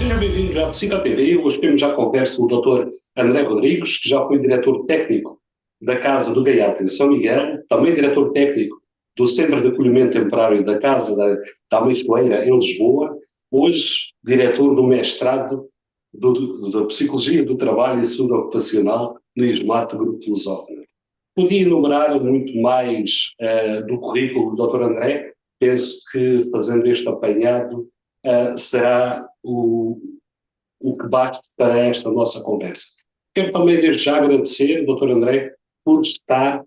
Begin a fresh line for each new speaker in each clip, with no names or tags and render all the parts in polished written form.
Seja bem-vindo à Psico TV. Hoje temos já conversa o Dr. André Rodrigues, que já foi diretor técnico da Casa do Gaiato em São Miguel, também diretor técnico do Centro de Acolhimento Temporário da Casa da Ameixoeira, em Lisboa, hoje diretor do mestrado da Psicologia do Trabalho e Saúde Ocupacional no ISMAT Grupo Lusófono. Podia enumerar muito mais do currículo do Dr. André. Penso que, fazendo este apanhado, será o que basta para esta nossa conversa. Quero também desde já agradecer, Dr. André, por estar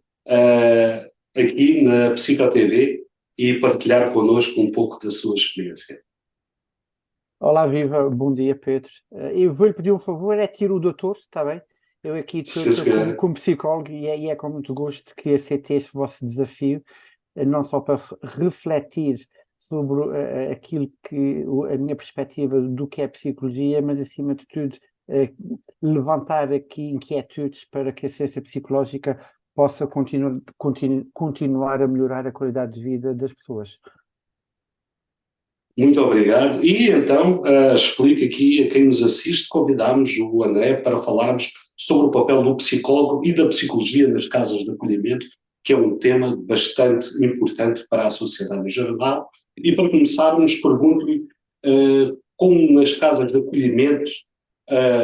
aqui na Psico TV e partilhar connosco um pouco da sua experiência.
Olá, viva, bom dia, Pedro. Eu vou-lhe pedir um favor, é tirar o doutor, está bem? Eu aqui estou como psicólogo e é com muito gosto que aceitei este vosso desafio, não só para refletir sobre aquilo que a minha perspectiva do que é psicologia, mas acima de tudo levantar aqui inquietudes para que a ciência psicológica possa continuar a melhorar a qualidade de vida das pessoas.
Muito obrigado. E então, explico aqui a quem nos assiste, convidamos o André para falarmos sobre o papel do psicólogo e da psicologia nas casas de acolhimento, que é um tema bastante importante para a sociedade em geral. E para começarmos, pergunto-lhe como nas casas de acolhimento,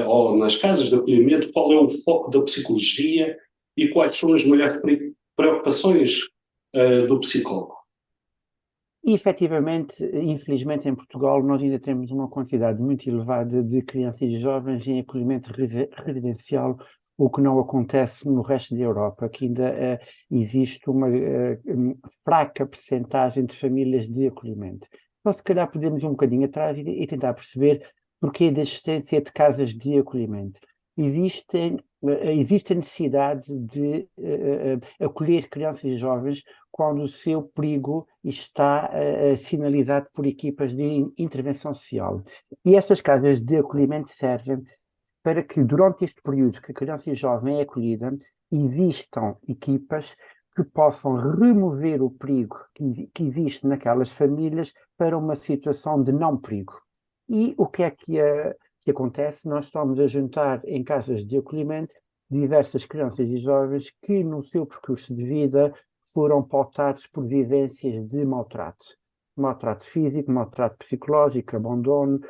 ou nas casas de acolhimento, qual é o foco da psicologia e quais são as maiores preocupações do psicólogo?
E, efetivamente, infelizmente, em Portugal, nós ainda temos uma quantidade muito elevada de crianças e jovens em acolhimento residencial, o que não acontece no resto da Europa, que ainda existe uma fraca percentagem de famílias de acolhimento. Então, se calhar, podemos ir um bocadinho atrás e tentar perceber porquê da existência de casas de acolhimento. Existe a necessidade de acolher crianças e jovens quando o seu perigo está sinalizado por equipas de intervenção social. E estas casas de acolhimento servem para que, durante este período que a criança e jovem é acolhida, existam equipas que possam remover o perigo que existe naquelas famílias para uma situação de não perigo. E o que é que acontece? Nós estamos a juntar em casas de acolhimento diversas crianças e jovens que, no seu percurso de vida, foram pautados por vivências de maltrato. Maltrato físico, maltrato psicológico, abandono,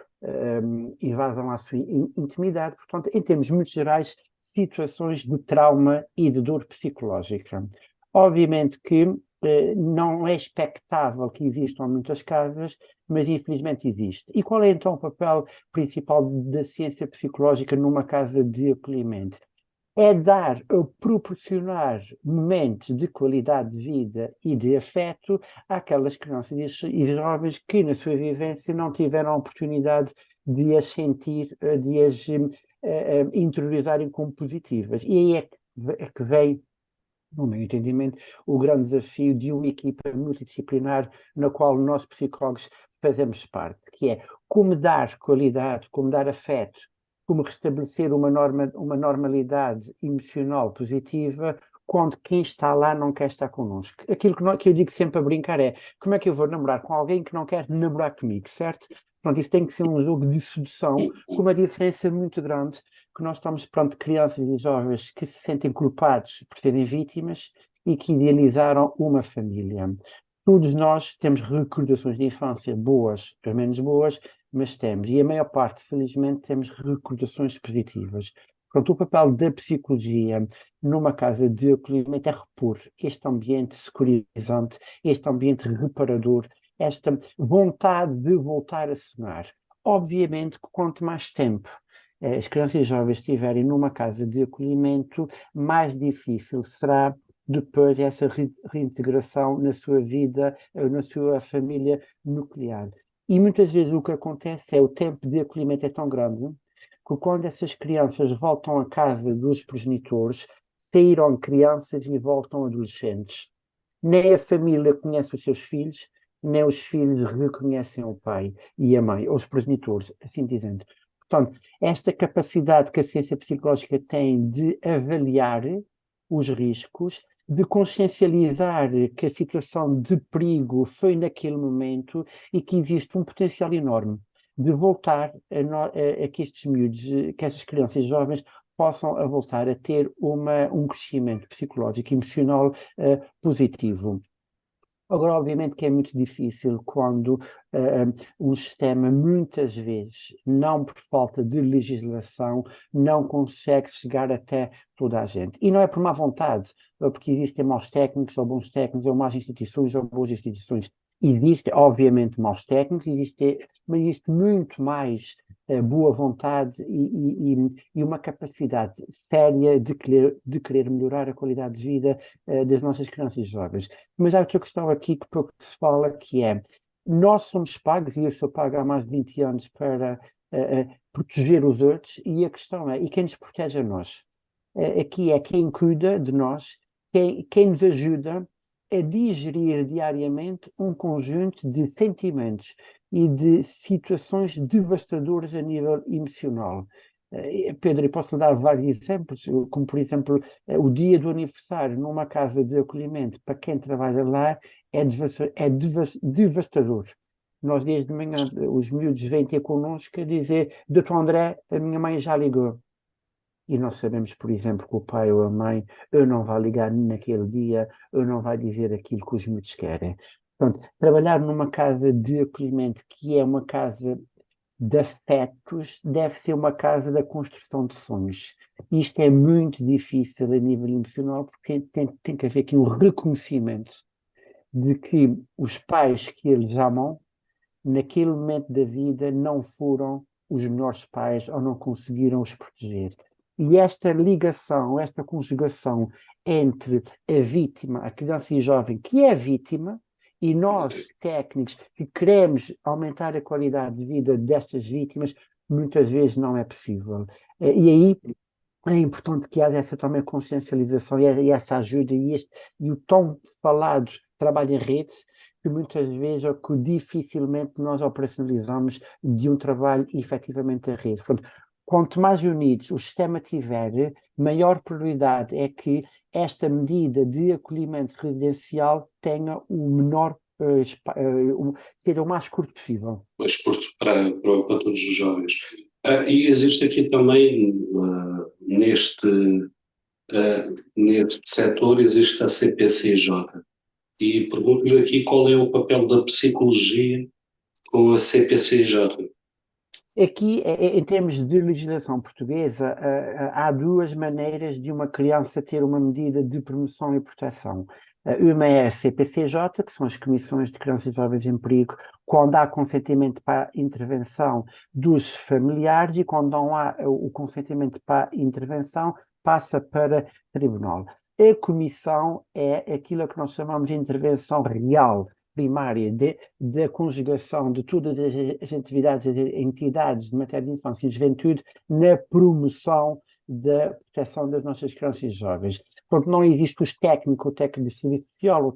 invasão à sua intimidade. Portanto, em termos muito gerais, situações de trauma e de dor psicológica. Obviamente que não é expectável que existam muitas casas, mas infelizmente existe. E qual é então o papel principal da ciência psicológica numa casa de acolhimento? É proporcionar momentos de qualidade de vida e de afeto àquelas crianças e jovens que na sua vivência não tiveram a oportunidade de as sentir, de as interiorizarem como positivas. E aí é que vem, no meu entendimento, o grande desafio de uma equipa multidisciplinar na qual nós psicólogos fazemos parte, que é como dar qualidade, como dar afeto, como restabelecer uma normalidade emocional positiva quando quem está lá não quer estar connosco. Aquilo que eu digo sempre a brincar é: como é que eu vou namorar com alguém que não quer namorar comigo, certo? Portanto, isso tem que ser um jogo de sedução com uma diferença muito grande, que nós estamos perante crianças e jovens que se sentem culpados por serem vítimas e que idealizaram uma família. Todos nós temos recordações de infância boas ou menos boas, mas temos, e a maior parte, felizmente, temos recordações positivas. Portanto, o papel da psicologia numa casa de acolhimento é repor este ambiente securizante, este ambiente reparador, esta vontade de voltar a sonhar. Obviamente que quanto mais tempo as crianças e jovens estiverem numa casa de acolhimento, mais difícil será depois essa reintegração na sua vida, na sua família nuclear. E muitas vezes o que acontece é o tempo de acolhimento é tão grande que quando essas crianças voltam à casa dos progenitores, saíram crianças e voltam adolescentes. Nem a família conhece os seus filhos, nem os filhos reconhecem o pai e a mãe, ou os progenitores, assim dizendo. Portanto, esta capacidade que a ciência psicológica tem de avaliar os riscos, de consciencializar que a situação de perigo foi naquele momento e que existe um potencial enorme de voltar a que estes miúdos, que essas crianças e jovens possam a voltar a ter um crescimento psicológico e emocional positivo. Agora, obviamente que é muito difícil quando um sistema, muitas vezes, não por falta de legislação, não consegue chegar até toda a gente. E não é por má vontade, porque existem maus técnicos, ou bons técnicos, ou más instituições, ou boas instituições. Existem, obviamente, maus técnicos, mas existe muito mais boa vontade e uma capacidade séria de querer melhorar a qualidade de vida das nossas crianças e jovens. Mas há outra questão aqui que pouco se fala, que é, nós somos pagos, e eu sou pago há mais de 20 anos para proteger os outros, e a questão é, e quem nos protege a nós? Aqui é quem cuida de nós, quem nos ajuda a digerir diariamente um conjunto de sentimentos e de situações devastadoras a nível emocional. Pedro, eu posso lhe dar vários exemplos, como por exemplo, o dia do aniversário numa casa de acolhimento para quem trabalha lá devastador. Nós, desde de manhã, os miúdos vêm ter connosco a dizer: Doutor André, a minha mãe já ligou. E nós sabemos, por exemplo, que o pai ou a mãe ou não vai ligar naquele dia, ou não vai dizer aquilo que os miúdos querem. Portanto, trabalhar numa casa de acolhimento, que é uma casa de afetos, deve ser uma casa da construção de sonhos. Isto é muito difícil a nível emocional, porque tem que haver aqui um reconhecimento de que os pais que eles amam, naquele momento da vida, não foram os melhores pais ou não conseguiram os proteger. E esta ligação, esta conjugação entre a vítima, a criança e jovem, que é vítima, e nós, técnicos, que queremos aumentar a qualidade de vida destas vítimas, muitas vezes não é possível. E aí é importante que haja essa também consciencialização e essa ajuda e o tão falado trabalho em redes, que muitas vezes é o que dificilmente nós operacionalizamos de um trabalho efetivamente em rede. Portanto, quanto mais unidos o sistema tiver, maior probabilidade é que esta medida de acolhimento residencial tenha o menor, seja o mais curto possível.
Mais curto para todos os jovens. E existe aqui também, neste setor, existe a CPCJ. E pergunto-lhe aqui qual é o papel da psicologia com a CPCJ.
Aqui, em termos de legislação portuguesa, há duas maneiras de uma criança ter uma medida de promoção e proteção. Uma é a CPCJ, que são as Comissões de Crianças e Jovens em Perigo, quando há consentimento para a intervenção dos familiares, e quando não há o consentimento para a intervenção, passa para tribunal. A comissão é aquilo que nós chamamos de intervenção real, primária, da conjugação de todas as atividades, as entidades de matéria de infância e juventude na promoção da proteção das nossas crianças e jovens. Portanto, não existe os técnicos, o técnico de serviço social,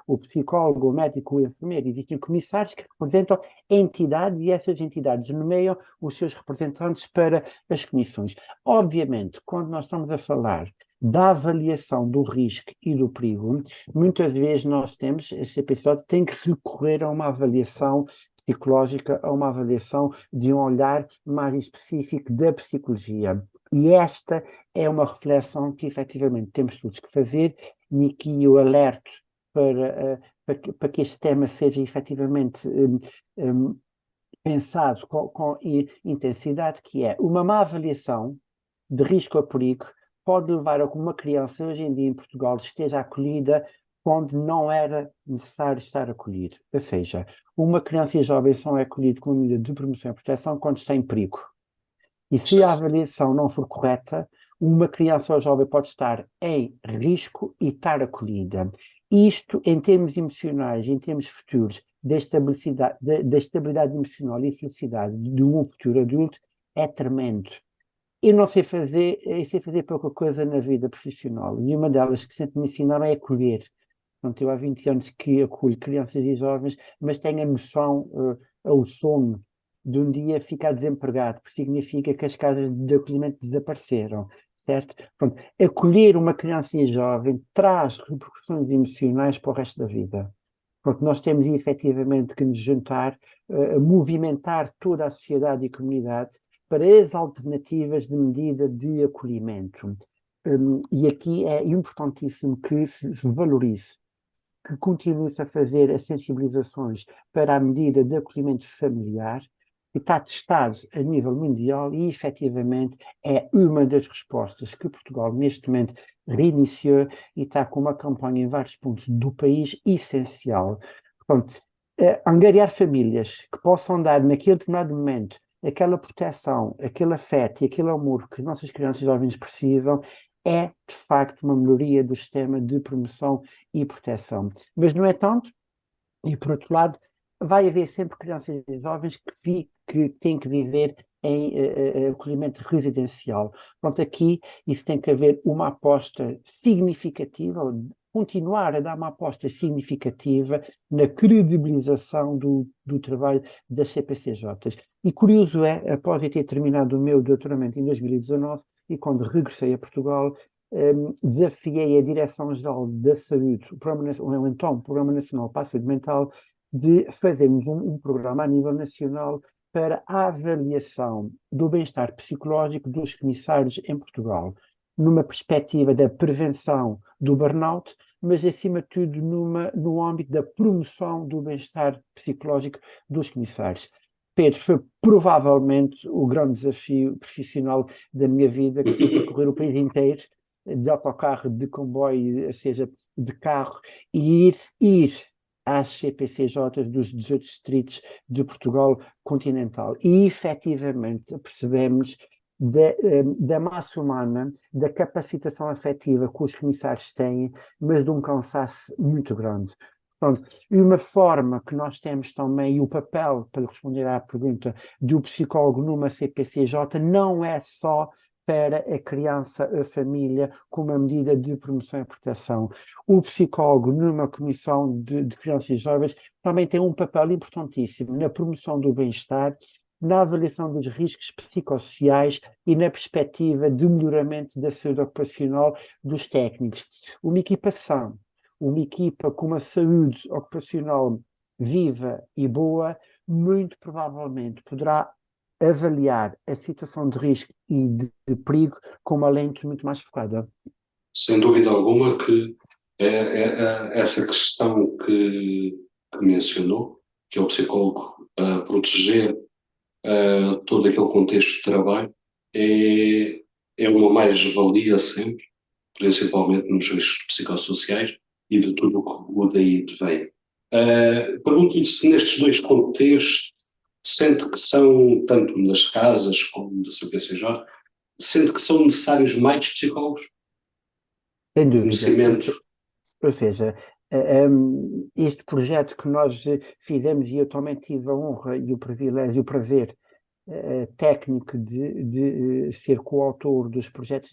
o psicólogo, o médico, o enfermeiro. Existem comissários que representam entidades, e essas entidades nomeiam os seus representantes para as comissões. Obviamente, quando nós estamos a falar da avaliação do risco e do perigo, muitas vezes nós temos, este episódio tem que recorrer a uma avaliação psicológica, a uma avaliação de um olhar mais específico da psicologia. E esta é uma reflexão que efetivamente temos todos que fazer, e que eu alerto para que este tema seja efetivamente pensado com intensidade, que é uma má avaliação de risco a perigo pode levar a que uma criança hoje em dia em Portugal esteja acolhida onde não era necessário estar acolhido. Ou seja, uma criança e jovem são acolhidos com uma medida de promoção e proteção quando está em perigo. E se a avaliação não for correta, uma criança ou jovem pode estar em risco e estar acolhida. Isto, em termos emocionais, em termos futuros, da estabilidade emocional e felicidade de um futuro adulto, é tremendo. Eu não sei fazer, eu sei fazer pouca coisa na vida profissional, e uma delas que sempre me ensinaram é acolher. Portanto, eu há 20 anos que acolho crianças e jovens, mas tenho a noção, o sonho de um dia ficar desempregado, porque significa que as casas de acolhimento desapareceram, certo? Portanto, acolher uma criança e jovem traz repercussões emocionais para o resto da vida. Pronto, nós temos efetivamente que nos juntar, movimentar toda a sociedade e comunidade para as alternativas de medida de acolhimento. E aqui é importantíssimo que se valorize, que continue-se a fazer as sensibilizações para a medida de acolhimento familiar, que está testado a nível mundial e, efetivamente, é uma das respostas que Portugal, neste momento, reiniciou e está com uma campanha em vários pontos do país essencial. Portanto, angariar famílias que possam dar, naquele determinado momento, aquela proteção, aquele afeto e aquele amor que as nossas crianças e jovens precisam, é, de facto, uma melhoria do sistema de promoção e proteção. Mas não é tanto, e por outro lado, vai haver sempre crianças e jovens que têm que viver em acolhimento residencial. Pronto, aqui isso tem que haver uma aposta significativa, ou continuar a dar uma aposta significativa na credibilização do trabalho das CPCJs. E curioso é, após eu ter terminado o meu doutoramento em 2019, e quando regressei a Portugal, desafiei a Direção-Geral da Saúde, o Programa Nacional para a Saúde Mental, de fazermos um programa a nível nacional para a avaliação do bem-estar psicológico dos comissários em Portugal, numa perspectiva da prevenção do burnout, mas acima de tudo no âmbito da promoção do bem-estar psicológico dos comissários. Pedro, foi provavelmente o grande desafio profissional da minha vida, que foi percorrer o país inteiro, de autocarro, de comboio, ou seja, de carro, e ir às CPCJs dos 18 distritos de Portugal continental. E, efetivamente, percebemos da massa humana, da capacitação afetiva que os comissários têm, mas de um cansaço muito grande. Pronto. E uma forma que nós temos também, e o papel, para responder à pergunta, do psicólogo numa CPCJ não é só para a criança, a família, com uma medida de promoção e proteção. O psicólogo numa comissão de crianças e jovens também tem um papel importantíssimo na promoção do bem-estar, na avaliação dos riscos psicossociais e na perspectiva de melhoramento da saúde ocupacional dos técnicos. Uma equipa com uma saúde ocupacional viva e boa, muito provavelmente poderá avaliar a situação de risco e de perigo com uma lente muito mais focada.
Sem dúvida alguma que essa questão que mencionou, que é o psicólogo proteger todo aquele contexto de trabalho, é uma mais-valia sempre, principalmente nos riscos psicossociais e de tudo o que daí vem. Pergunto-lhe se nestes dois contextos sente que são, tanto nas casas como da CPCJ, sente que são necessários mais psicólogos?
Sem dúvida.
Conhecimento.
Ou seja, este projeto que nós fizemos, e eu também tive a honra e o privilégio, o prazer técnico de ser coautor dos projetos,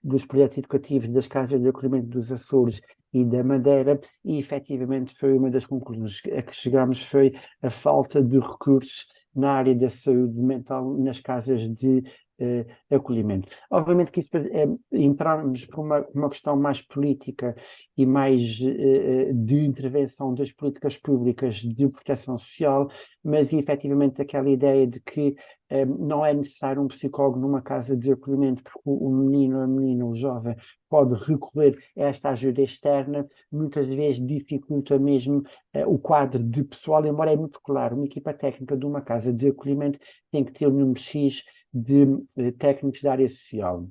dos projetos educativos das casas de acolhimento dos Açores e da Madeira, e efetivamente foi uma das conclusões a que chegámos, foi a falta de recursos na área da saúde mental nas casas de acolhimento. Obviamente que isso, entramos por uma questão mais política e mais de intervenção das políticas públicas de proteção social, mas efetivamente aquela ideia de que não é necessário um psicólogo numa casa de acolhimento, porque o menino, a menina, o jovem pode recorrer a esta ajuda externa, muitas vezes dificulta mesmo o quadro de pessoal, embora é muito claro, uma equipa técnica de uma casa de acolhimento tem que ter um número X de técnicos da área social.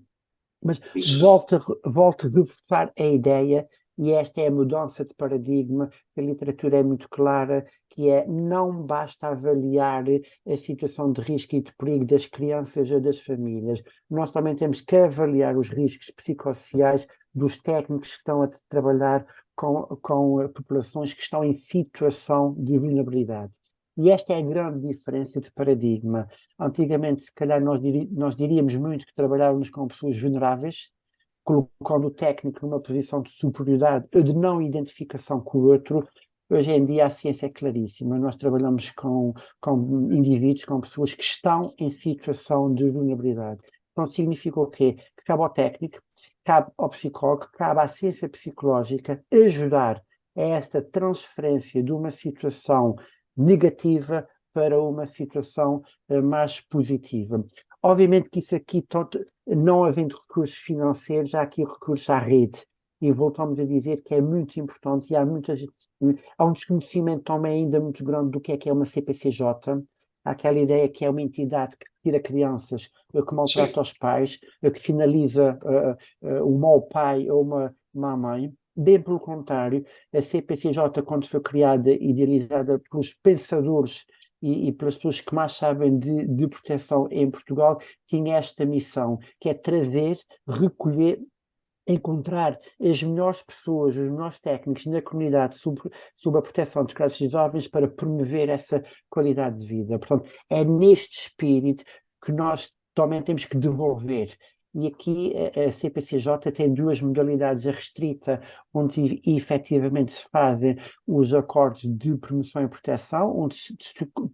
Mas volto a reforçar a ideia, e esta é a mudança de paradigma, que a literatura é muito clara, que é não basta avaliar a situação de risco e de perigo das crianças ou das famílias. Nós também temos que avaliar os riscos psicossociais dos técnicos que estão a trabalhar com populações que estão em situação de vulnerabilidade. E esta é a grande diferença de paradigma. Antigamente, se calhar, nós diríamos muito que trabalhávamos com pessoas vulneráveis, colocando o técnico numa posição de superioridade ou de não identificação com o outro. Hoje em dia a ciência é claríssima. Nós trabalhamos com indivíduos, com pessoas que estão em situação de vulnerabilidade. Então significa o quê? Que cabe ao técnico, cabe ao psicólogo, cabe à ciência psicológica ajudar é esta transferência de uma situação negativa para uma situação mais positiva. Obviamente que isso aqui, não havendo recursos financeiros, há aqui recursos à rede. E voltamos a dizer que é muito importante e há um desconhecimento também ainda muito grande do que é uma CPCJ. Há aquela ideia que é uma entidade que tira crianças, que maltrata
Sim.
os pais, que finaliza um mau pai ou uma má mãe. Bem pelo contrário, a CPCJ, quando foi criada e idealizada pelos pensadores e pelas pessoas que mais sabem de proteção em Portugal, tinha esta missão, que é trazer, recolher, encontrar as melhores pessoas, os melhores técnicos na comunidade sobre a proteção dos crianças e jovens para promover essa qualidade de vida. Portanto, é neste espírito que nós também temos que devolver. E aqui a CPCJ tem duas modalidades: a restrita, onde efetivamente se fazem os acordos de promoção e proteção, onde se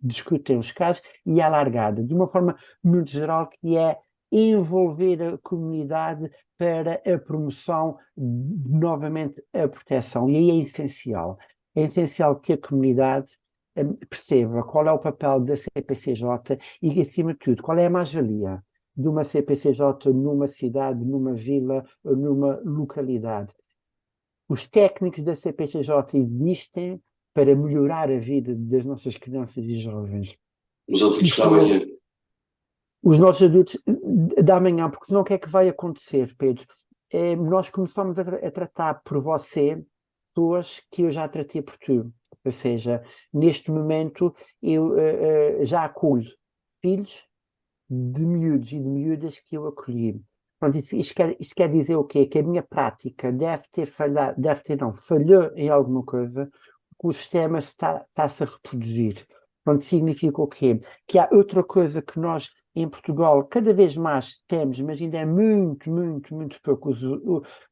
discutem os casos, e a alargada, de uma forma muito geral, que é envolver a comunidade para a promoção, novamente, a proteção. E aí é essencial. É essencial que a comunidade perceba qual é o papel da CPCJ e, acima de tudo, qual é a mais-valia de uma CPCJ numa cidade, numa vila, ou numa localidade. Os técnicos da CPCJ existem para melhorar a vida das nossas crianças e jovens.
Os
E
adultos da
são
manhã.
os nossos adultos da manhã, porque senão o que é que vai acontecer, Pedro? Nós começamos a tratar por você pessoas que eu já tratei por tu. Ou seja, neste momento eu já acolho filhos de miúdos e de miúdas que eu acolhi. Pronto, isto quer dizer o quê? Que a minha prática deve ter falhado, não, falhou em alguma coisa, que o sistema está-se a reproduzir. Pronto, significa o quê? Que há outra coisa que nós, em Portugal, cada vez mais temos, mas ainda é muito, muito, muito pouco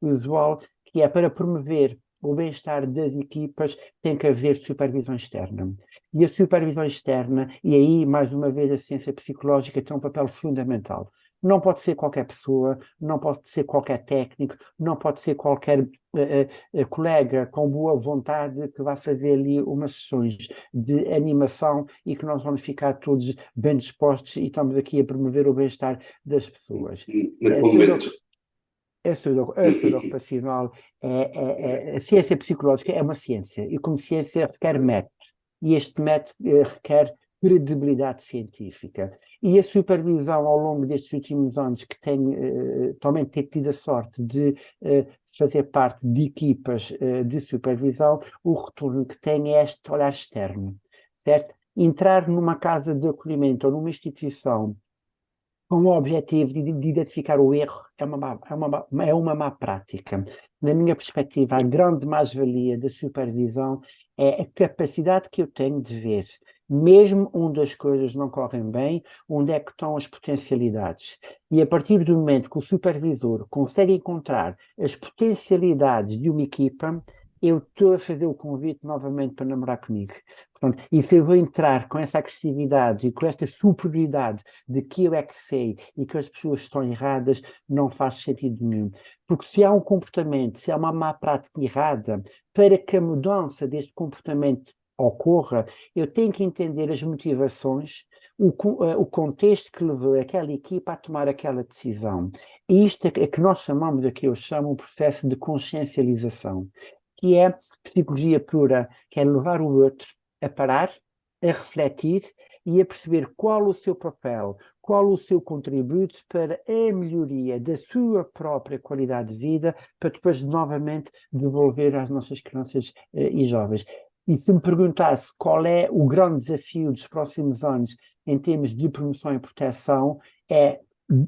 usual, que é para promover o bem-estar das equipas, tem que haver supervisão externa. E a supervisão externa, e aí, mais uma vez, a ciência psicológica tem um papel fundamental. Não pode ser qualquer pessoa, não pode ser qualquer técnico, não pode ser qualquer colega com boa vontade que vai fazer ali umas sessões de animação e que nós vamos ficar todos bem dispostos e estamos aqui a promover o bem-estar das pessoas.
Naquele
A saúde,
momento.
a saúde ocupacional, a ciência psicológica é uma ciência e como ciência requer método e este método requer credibilidade científica. E a supervisão ao longo destes últimos anos, que tenho também tido a sorte de fazer parte de equipas de supervisão, o retorno que tem é este olhar externo, certo? Entrar numa casa de acolhimento ou numa instituição com o objetivo de identificar o erro é uma má prática. Na minha perspectiva, a grande mais-valia da supervisão é a capacidade que eu tenho de ver, mesmo onde as coisas não correm bem, onde é que estão as potencialidades. E a partir do momento que o supervisor consegue encontrar as potencialidades de uma equipa, eu estou a fazer o convite novamente para namorar comigo. Portanto, e se eu vou entrar com essa agressividade e com esta superioridade de que eu é que sei e que as pessoas estão erradas, não faz sentido nenhum. Porque se há um comportamento, se há uma má prática errada, para que a mudança deste comportamento ocorra, eu tenho que entender as motivações, o contexto que levou aquela equipa a tomar aquela decisão. E isto é que nós chamamos, aqui eu chamo um processo de consciencialização, que é psicologia pura, que é levar o outro a parar, a refletir e a perceber qual o seu papel, qual o seu contributo para a melhoria da sua própria qualidade de vida, para depois novamente devolver às nossas crianças e jovens. E se me perguntasse qual é o grande desafio dos próximos anos em termos de promoção e proteção, é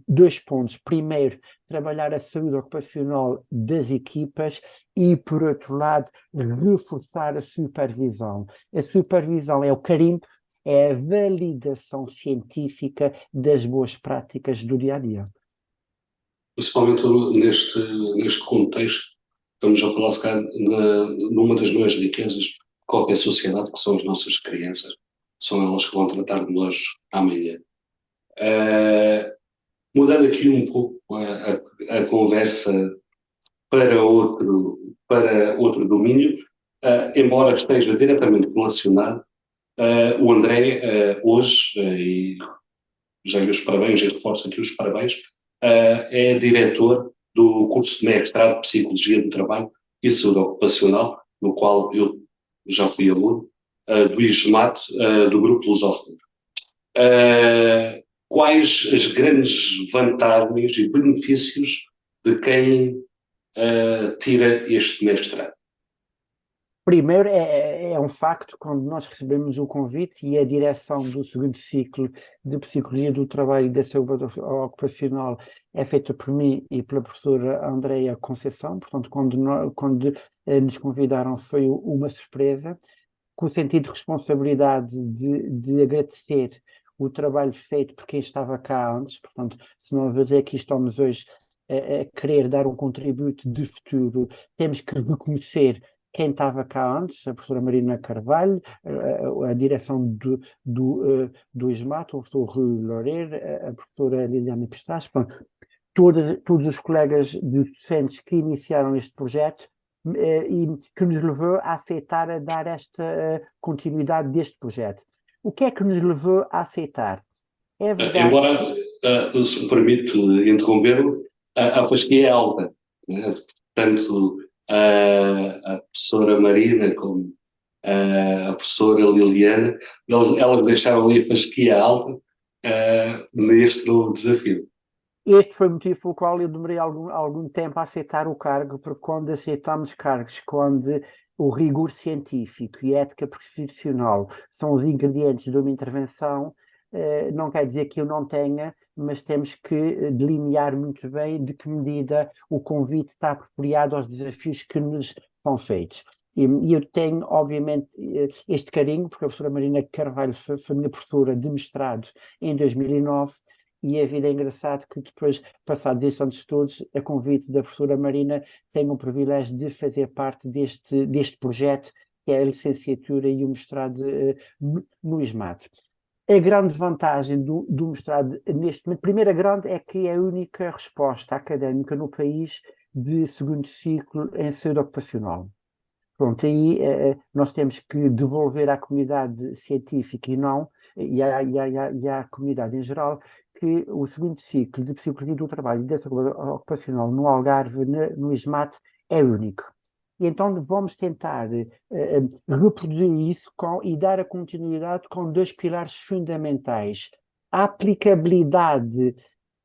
dois pontos. Primeiro, trabalhar a saúde ocupacional das equipas e, por outro lado, reforçar a supervisão. A supervisão é o carimbo, é a validação científica das boas práticas do dia a dia.
Principalmente neste contexto, estamos a falar, se calhar, numa das maiores riquezas de qualquer sociedade, que são as nossas crianças. São elas que vão tratar de nós amanhã. Mudando aqui um pouco a conversa para outro domínio, embora esteja diretamente relacionado, o André, hoje, e já lhe os parabéns e reforço aqui os parabéns, é diretor do curso de mestrado de Psicologia do Trabalho e Saúde Ocupacional, no qual eu já fui aluno, do IGEMAT, do Grupo Lusófono. Quais as grandes vantagens e benefícios de quem tira este mestrado?
Primeiro, é um facto, quando nós recebemos o convite e a direção do segundo ciclo de Psicologia do Trabalho e da Saúde Ocupacional é feita por mim e pela professora Andreia Conceição, portanto, quando nos convidaram foi uma surpresa, com o sentido de responsabilidade de agradecer o trabalho feito por quem estava cá antes, portanto, se nós aqui estamos hoje a querer dar um contributo de futuro, temos que reconhecer quem estava cá antes, a professora Marina Carvalho, a direção do ISMAT, o professor Rui Loureiro, a professora Liliana Pistache, todos os colegas docentes que iniciaram este projeto e que nos levou a aceitar a dar esta continuidade deste projeto. O que é que nos levou a aceitar? É verdade.
Embora, se me permite interromper-lo, a fasquia é alta, né? Tanto a professora Marina como a professora Liliana, elas deixaram ali a fasquia alta neste novo desafio.
Este foi o motivo pelo qual eu demorei algum tempo a aceitar o cargo, porque quando aceitamos cargos, quando o rigor científico e a ética profissional são os ingredientes de uma intervenção, não quer dizer que eu não tenha, mas temos que delinear muito bem de que medida o convite está apropriado aos desafios que nos são feitos. E eu tenho, obviamente, este carinho, porque a professora Marina Carvalho foi minha professora de mestrado em 2009, e a vida é engraçado que depois, passados estes anos todos, a convite da professora Marina, tenho o privilégio de fazer parte deste projeto, que é a licenciatura e o mestrado no ISMAT. A grande vantagem do mestrado neste momento, a primeira grande é que é a única resposta académica no país de segundo ciclo em saúde ocupacional. Pronto, aí nós temos que devolver à comunidade científica e à comunidade em geral que o segundo ciclo de Psicologia do Trabalho e da Saúde Ocupacional no Algarve, no ISMAT, é único. E então vamos tentar reproduzir isso e dar a continuidade com dois pilares fundamentais. A aplicabilidade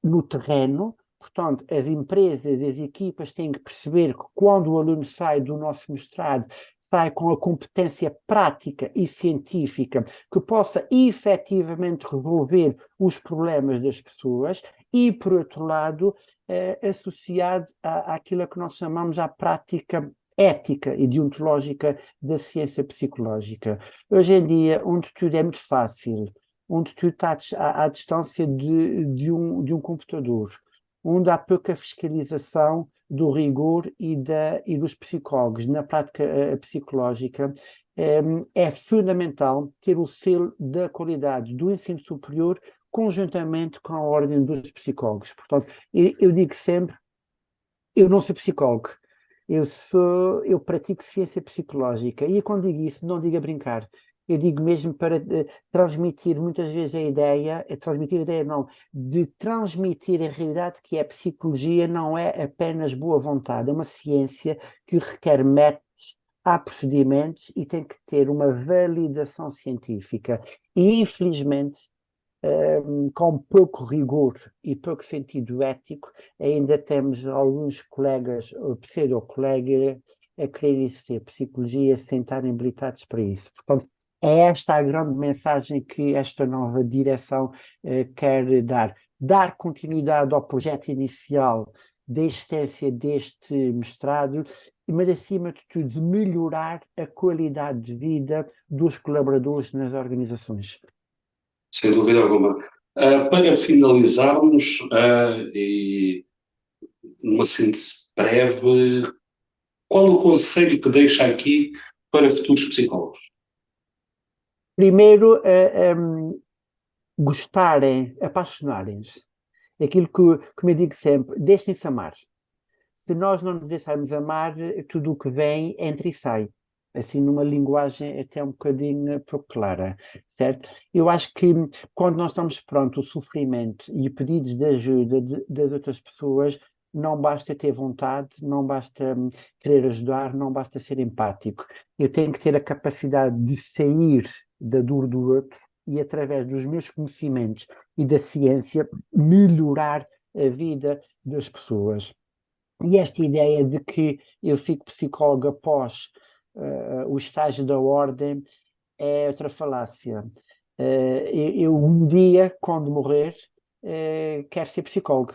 no terreno. Portanto, as empresas, as equipas têm que perceber que quando o aluno sai do nosso mestrado, sai com a competência prática e científica que possa efetivamente resolver os problemas das pessoas e, por outro lado, associado àquilo que nós chamamos a prática ética e deontológica da ciência psicológica. Hoje em dia, onde tudo é muito fácil, onde tudo está à distância de um computador, onde há pouca fiscalização do rigor e dos psicólogos na prática psicológica, é fundamental ter o selo da qualidade do ensino superior conjuntamente com a ordem dos psicólogos. Portanto, eu digo sempre, eu não sou psicólogo, eu pratico ciência psicológica e quando digo isso, não digo a brincar. Eu digo mesmo para transmitir muitas vezes transmitir a ideia não, de transmitir a realidade que a psicologia não é apenas boa vontade, é uma ciência que requer métodos, há procedimentos e tem que ter uma validação científica. E infelizmente, com pouco rigor e pouco sentido ético, ainda temos alguns colegas, pseudo-colegas, a querer exercer psicologia sem estarem habilitados para isso. Portanto, é esta a grande mensagem que esta nova direção quer dar. Dar continuidade ao projeto inicial da existência deste mestrado, mas acima de tudo melhorar a qualidade de vida dos colaboradores nas organizações.
Sem dúvida alguma. Para finalizarmos, e numa síntese breve, qual o conselho que deixa aqui para futuros psicólogos?
Primeiro, gostarem, apaixonarem-se. Aquilo que eu digo sempre, deixem-se amar. Se nós não nos deixarmos amar, tudo o que vem entra e sai. assim numa linguagem até um bocadinho pouco clara, certo? Eu acho que quando nós estamos perante o sofrimento e pedidos de ajuda das outras pessoas, não basta ter vontade, não basta querer ajudar, não basta ser empático. Eu tenho que ter a capacidade de sair da dor do outro e, através dos meus conhecimentos e da ciência, melhorar a vida das pessoas. E esta ideia de que eu fico psicólogo após o estágio da ordem é outra falácia. Eu um dia, quando morrer, quero ser psicólogo.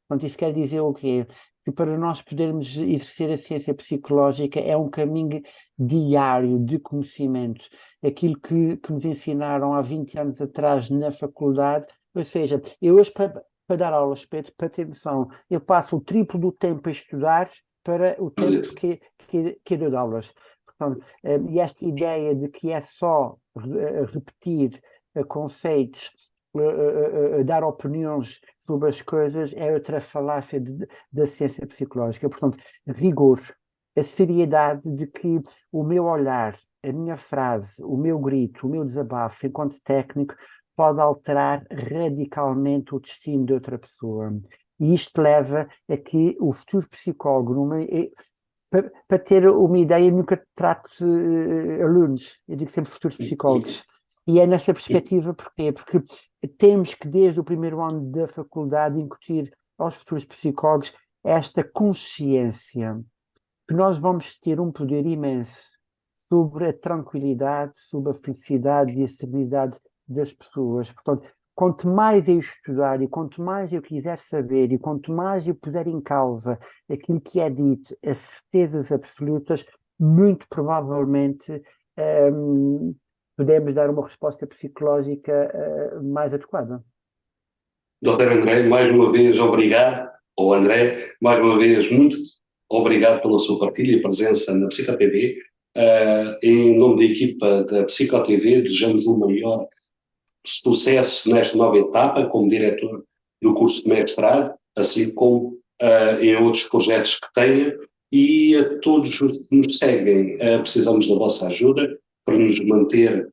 Portanto, isso quer dizer o quê? Que para nós podermos exercer a ciência psicológica é um caminho diário de conhecimento. Aquilo que nos ensinaram há 20 anos atrás na faculdade, ou seja, eu hoje para dar aulas, Pedro, para ter noção, eu passo o triplo do tempo a estudar para o tempo
Acredito.
que eu dou de aulas. Portanto, e esta ideia de que é só repetir conceitos, dar opiniões sobre as coisas é outra falácia da ciência psicológica. Portanto, rigor, a seriedade de que o meu olhar, a minha frase, o meu grito, o meu desabafo, enquanto técnico, pode alterar radicalmente o destino de outra pessoa. E isto leva a que o futuro psicólogo, para ter uma ideia, nunca trato alunos, eu digo sempre futuros psicólogos. E é nessa perspectiva, porquê? Porque temos que, desde o primeiro ano da faculdade, incutir aos futuros psicólogos esta consciência que nós vamos ter um poder imenso sobre a tranquilidade, sobre a felicidade e a serenidade das pessoas. Portanto, quanto mais eu estudar e quanto mais eu quiser saber e quanto mais eu puser em causa aquilo que é dito, as certezas absolutas, muito provavelmente podemos dar uma resposta psicológica mais adequada.
Doutor André, mais uma vez obrigado, ou André, mais uma vez muito obrigado pela sua partilha e presença na PsicoTV. Em nome da equipa da PsicoTV, desejamos o maior sucesso nesta nova etapa como diretor do curso de mestrado, assim como em outros projetos que tenha, e a todos os que nos seguem, precisamos da vossa ajuda para nos manter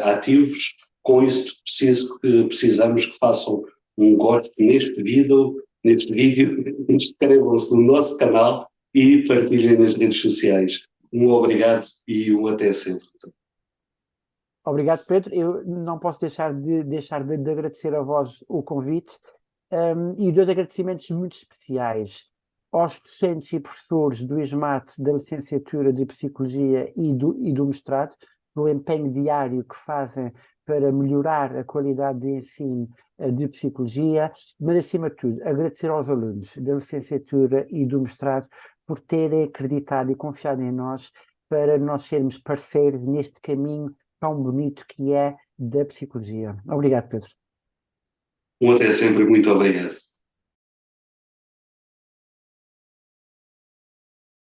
ativos. Com isso, precisamos que façam um gosto neste vídeo, inscrevam-se no nosso canal e partilhem nas redes sociais. Um obrigado e um até sempre.
Obrigado, Pedro. Eu não posso deixar de agradecer a vós o convite, e dois agradecimentos muito especiais aos docentes e professores do ESMAT, da licenciatura de Psicologia e do mestrado, pelo empenho diário que fazem para melhorar a qualidade de ensino de Psicologia, mas, acima de tudo, agradecer aos alunos da licenciatura e do mestrado por terem acreditado e confiado em nós para nós sermos parceiros neste caminho tão bonito que é da psicologia. Obrigado, Pedro.
Um até sempre, muito obrigado.